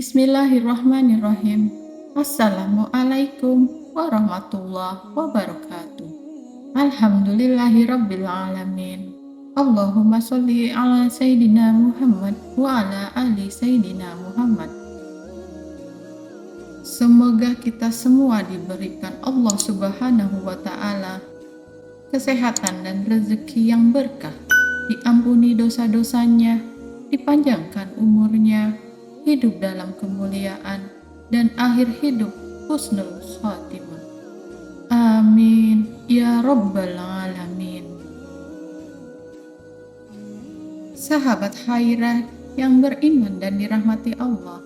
Bismillahirrahmanirrahim. Assalamualaikum warahmatullahi wabarakatuh. Alhamdulillahirabbil alamin. Allahumma sholli ala sayyidina Muhammad wa ala ali sayyidina Muhammad. Semoga kita semua diberikan Allah Subhanahu wa taala kesehatan dan rezeki yang berkah, diampuni dosa-dosanya, dipanjangkan umurnya, hidup dalam kemuliaan, dan akhir hidup husnul khotimah. Amin ya rabbal alamin. Sahabat khairah yang beriman dan dirahmati Allah,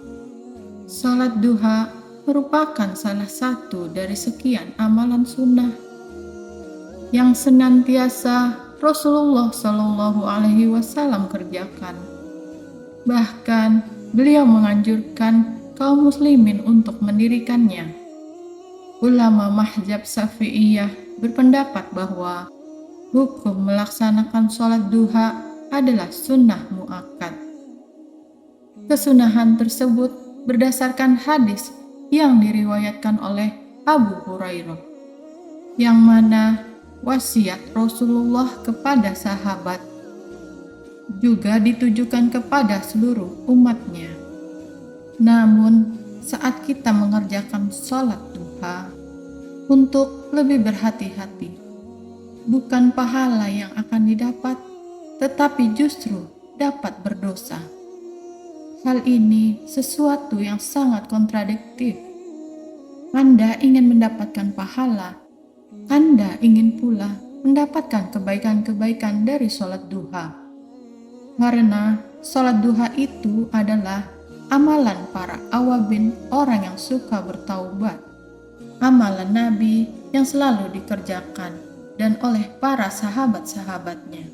salat duha merupakan salah satu dari sekian amalan sunnah yang senantiasa Rasulullah Shallallahu Alaihi Wasallam kerjakan. Bahkan beliau menganjurkan kaum muslimin untuk mendirikannya. Ulama mazhab Syafi'iyah berpendapat bahwa hukum melaksanakan sholat duha adalah sunnah muakkad. Kesunahan tersebut berdasarkan hadis yang diriwayatkan oleh Abu Hurairah, yang mana wasiat Rasulullah kepada sahabat juga ditujukan kepada seluruh umatnya. Namun, saat kita mengerjakan sholat duha, untuk lebih berhati-hati, bukan pahala yang akan didapat, tetapi justru dapat berdosa. Hal ini sesuatu yang sangat kontradiktif. Anda ingin mendapatkan pahala, Anda ingin pula mendapatkan kebaikan-kebaikan dari sholat duha. Karena sholat duha itu adalah amalan para awabin, orang yang suka bertaubat, amalan Nabi yang selalu dikerjakan dan oleh para sahabat-sahabatnya.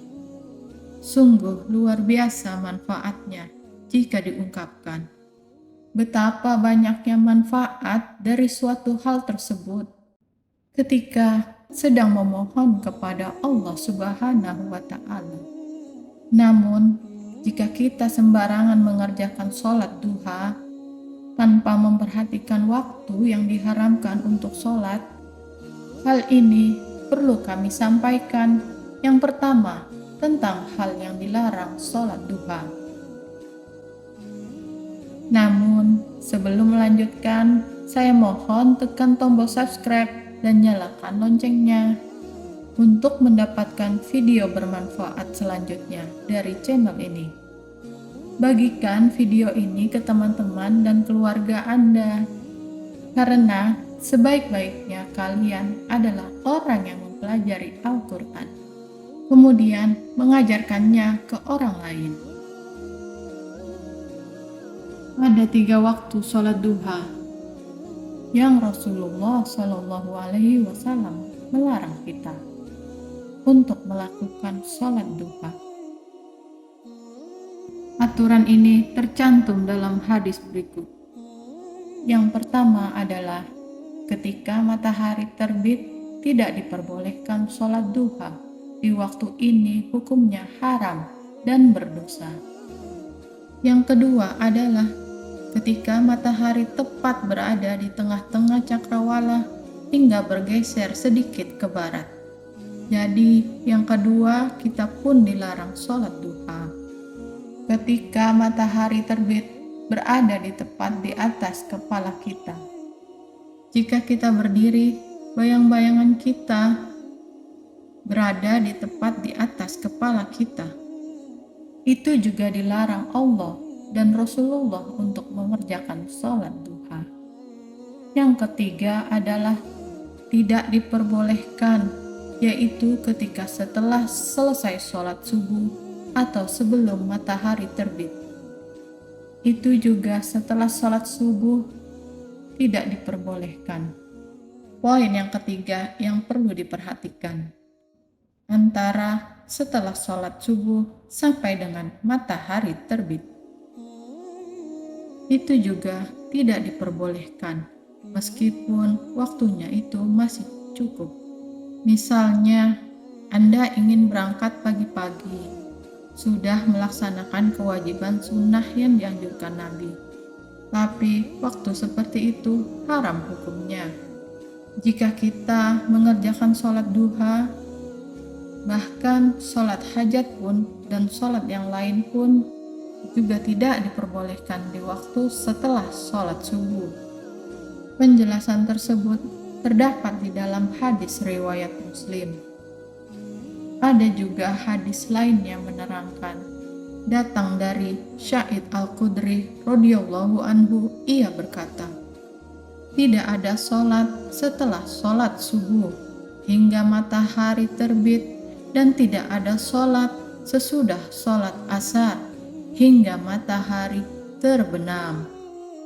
Sungguh luar biasa manfaatnya jika diungkapkan. Betapa banyaknya manfaat dari suatu hal tersebut ketika sedang memohon kepada Allah Subhanahu wa ta'ala. Namun, jika kita sembarangan mengerjakan sholat duha tanpa memperhatikan waktu yang diharamkan untuk sholat, hal ini perlu kami sampaikan. Yang pertama, tentang hal yang dilarang sholat duha. Namun, sebelum melanjutkan, saya mohon tekan tombol subscribe dan nyalakan loncengnya untuk mendapatkan video bermanfaat selanjutnya dari channel ini. Bagikan video ini ke teman-teman dan keluarga Anda, karena sebaik-baiknya kalian adalah orang yang mempelajari Al-Quran, kemudian mengajarkannya ke orang lain. Ada 3 waktu sholat duha yang Rasulullah Shallallahu Alaihi Wasallam melarang kita untuk melakukan sholat duha. Aturan ini tercantum dalam hadis berikut. Yang pertama adalah ketika matahari terbit tidak diperbolehkan sholat duha. Di waktu ini hukumnya haram dan berdosa. Yang kedua adalah ketika matahari tepat berada di tengah-tengah cakrawala hingga bergeser sedikit ke barat. Jadi, yang kedua, kita pun dilarang sholat duha ketika matahari terbit berada di tepat di atas kepala kita. Jika kita berdiri, bayang-bayangan kita berada di tepat di atas kepala kita. Itu juga dilarang Allah dan Rasulullah untuk mengerjakan sholat duha. Yang ketiga adalah tidak diperbolehkan, yaitu ketika setelah selesai sholat subuh atau sebelum matahari terbit. Itu juga setelah sholat subuh tidak diperbolehkan. Poin yang ketiga yang perlu diperhatikan, antara setelah sholat subuh sampai dengan matahari terbit. Itu juga tidak diperbolehkan, meskipun waktunya itu masih cukup. Misalnya, Anda ingin berangkat pagi-pagi, sudah melaksanakan kewajiban sunnah yang dianjurkan Nabi. Tapi waktu seperti itu haram hukumnya. Jika kita mengerjakan sholat duha, bahkan sholat hajat pun dan sholat yang lain pun juga tidak diperbolehkan di waktu setelah sholat subuh. Penjelasan tersebut terdapat di dalam hadis riwayat Muslim. Ada juga hadis lain yang menerangkan, datang dari Sa'id Al-Khudri radhiyallahu anhu, ia berkata, tidak ada sholat setelah sholat subuh hingga matahari terbit, dan tidak ada sholat sesudah sholat asar hingga matahari terbenam.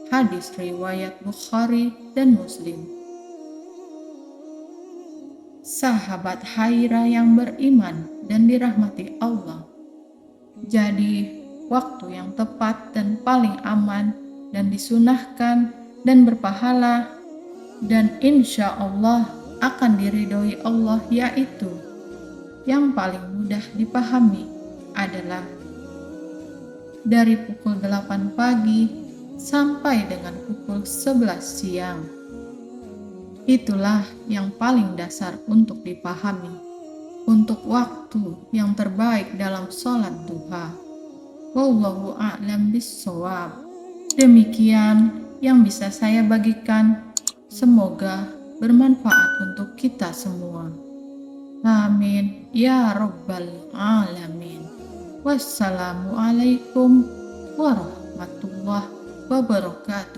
Hadis riwayat Bukhari dan Muslim. Sahabat Haira yang beriman dan dirahmati Allah, jadi waktu yang tepat dan paling aman dan disunahkan dan berpahala dan insya Allah akan diridhoi Allah, yaitu yang paling mudah dipahami adalah dari pukul 8 pagi sampai dengan pukul 11 siang. Itulah yang paling dasar untuk dipahami untuk waktu yang terbaik dalam sholat duha. Wallahu a'lam bishawab. Demikian yang bisa saya bagikan. Semoga bermanfaat untuk kita semua. Amin ya rabbal alamin. Wassalamualaikum warahmatullahi wabarakatuh.